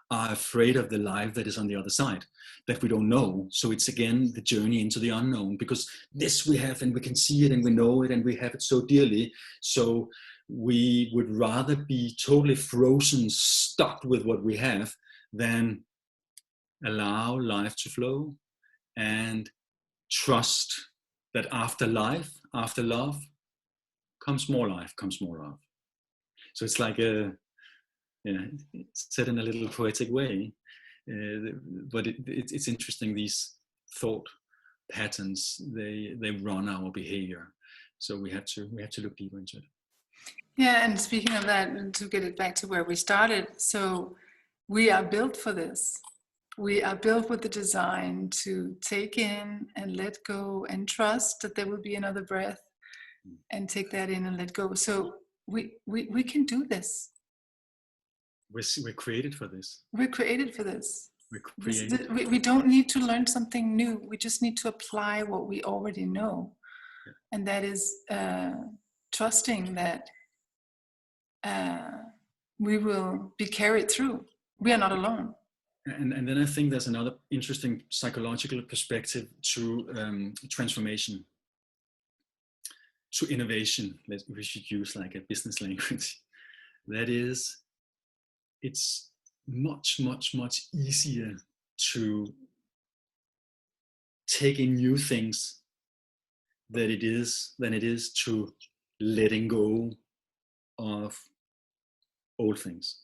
are afraid of the life that is on the other side, that we don't know. So it's again the journey into the unknown, because this we have and we can see it and we know it and we have it so dearly. So we would rather be totally frozen, stuck with what we have, than allow life to flow and trust that after life, after love, comes more life, comes more love. So it's like it's said in a little poetic way, but it's interesting. These thought patterns, they run our behavior. So we have to look deeper into it. Yeah, and speaking of that, to get it back to where we started, so we are built for this. We are built with the design to take in and let go and trust that there will be another breath, and take that in and let go. So we can do this. We're created for this. We're created for this. We're we don't need to learn something new. We just need to apply what we already know. Yeah. And that is trusting that we will be carried through. We are not alone. And then I think there's another interesting psychological perspective to transformation, to innovation, that we should use like a business language. That is, it's much, much, much easier to take in new things than it is to letting go of old things.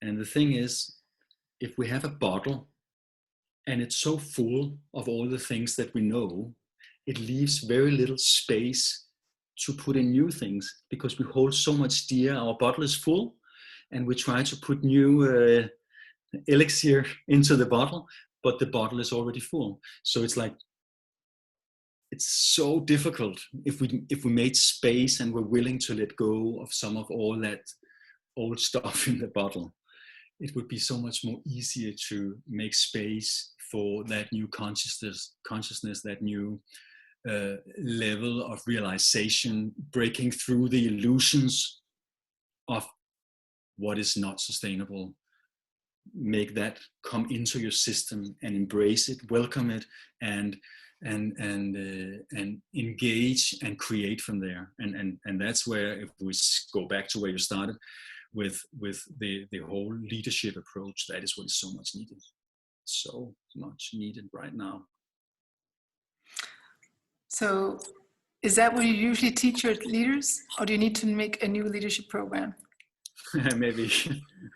And the thing is, if we have a bottle and it's so full of all the things that we know, it leaves very little space to put in new things, because we hold so much dear. Our bottle is full and we try to put new elixir into the bottle, but the bottle is already full. So it's like, it's so difficult if we made space and we're willing to let go of some of all that old stuff in the bottle. It would be so much more easier to make space for that new consciousness, that new level of realization, breaking through the illusions of what is not sustainable. Make that come into your system and embrace it, welcome it, and and engage and create from there. And that's where, if we go back to where you started with the whole leadership approach, that is what is so much needed. So much needed right now. So is that what you usually teach your leaders, or do you need to make a new leadership program?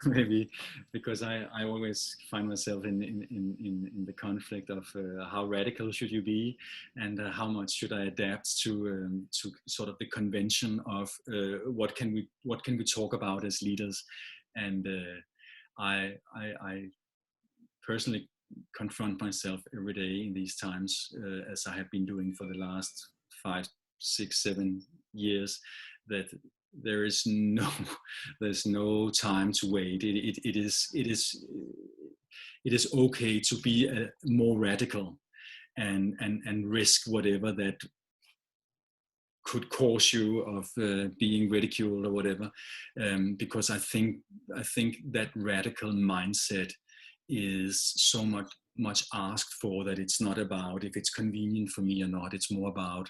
maybe because I always find myself in the conflict of how radical should you be, and how much should I adapt to sort of the convention of what can we talk about as leaders. And I personally confront myself every day in these times, as I have been doing for the last 5, 6, 7 years, that there's no time to wait. It is okay to be more radical and risk whatever that could cause you of being ridiculed or whatever, because I think that radical mindset is so much asked for, that it's not about if it's convenient for me or not. It's more about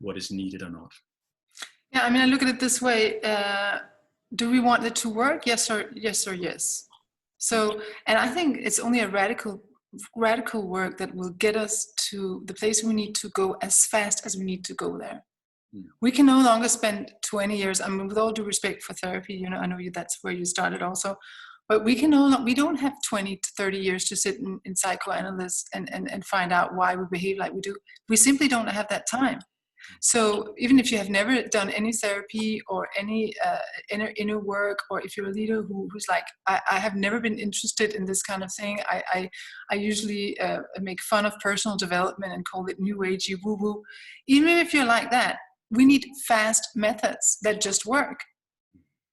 what is needed or not. Yeah, I mean, I look at it this way. Do we want it to work? Yes or yes. So, and I think it's only a radical work that will get us to the place we need to go as fast as we need to go there. We can no longer spend 20 years, I mean, with all due respect for therapy, I know that's where you started also, but we don't have 20 to 30 years to sit in psychoanalysis and find out why we behave like we do. We simply don't have that time. So even if you have never done any therapy or any inner work, or if you're a leader who's like, I have never been interested in this kind of thing, I usually make fun of personal development and call it new agey woo-woo. Even if you're like that, we need fast methods that just work.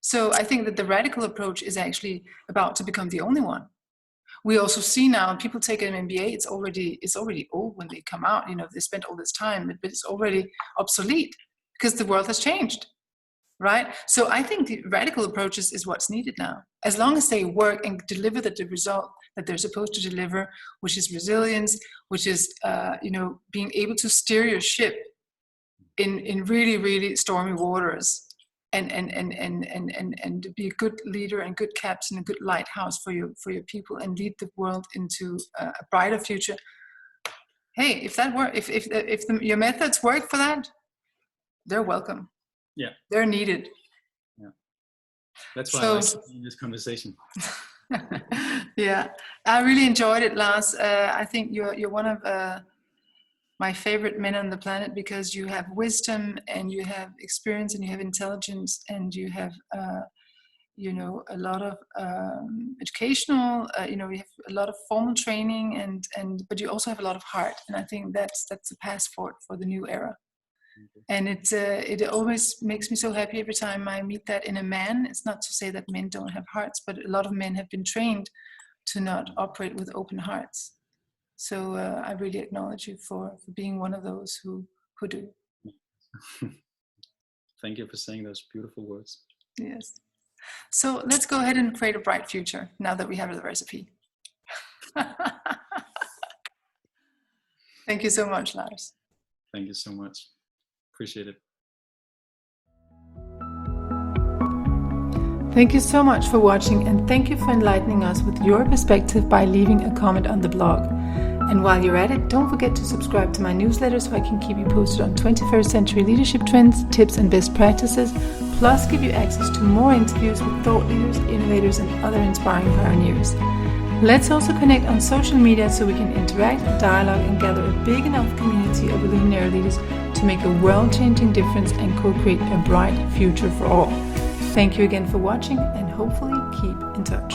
So I think that the radical approach is actually about to become the only one. We also see now people take an MBA, it's already old when they come out. They spent all this time, but it's already obsolete because the world has changed, right? So I think the radical approaches is what's needed now. As long as they work and deliver the result that they're supposed to deliver, which is resilience, which is being able to steer your ship in really, really stormy waters. And be a good leader and good captain, a good lighthouse for your people, and lead the world into a brighter future. Hey, if that work, if your methods work for that, they're welcome. Yeah, they're needed. Yeah, that's why I like this conversation. Yeah, I really enjoyed it, Lars. I think you're one of my favorite men on the planet, because you have wisdom and you have experience and you have intelligence and you have a lot of educational, you have a lot of formal training but you also have a lot of heart, and I think that's a passport for the new era. And it always makes me so happy every time I meet that in a man. It's not to say that men don't have hearts, but a lot of men have been trained to not operate with open hearts. So I really acknowledge you for being one of those who do. Thank you for saying those beautiful words. Yes. So let's go ahead and create a bright future now that we have the recipe. Thank you so much, Lars. Thank you so much. Appreciate it. Thank you so much for watching, and thank you for enlightening us with your perspective by leaving a comment on the blog. And while you're at it, don't forget to subscribe to my newsletter so I can keep you posted on 21st century leadership trends, tips and best practices, plus give you access to more interviews with thought leaders, innovators and other inspiring pioneers. Let's also connect on social media so we can interact, dialogue and gather a big enough community of luminary leaders to make a world-changing difference and co-create a bright future for all. Thank you again for watching, and hopefully keep in touch.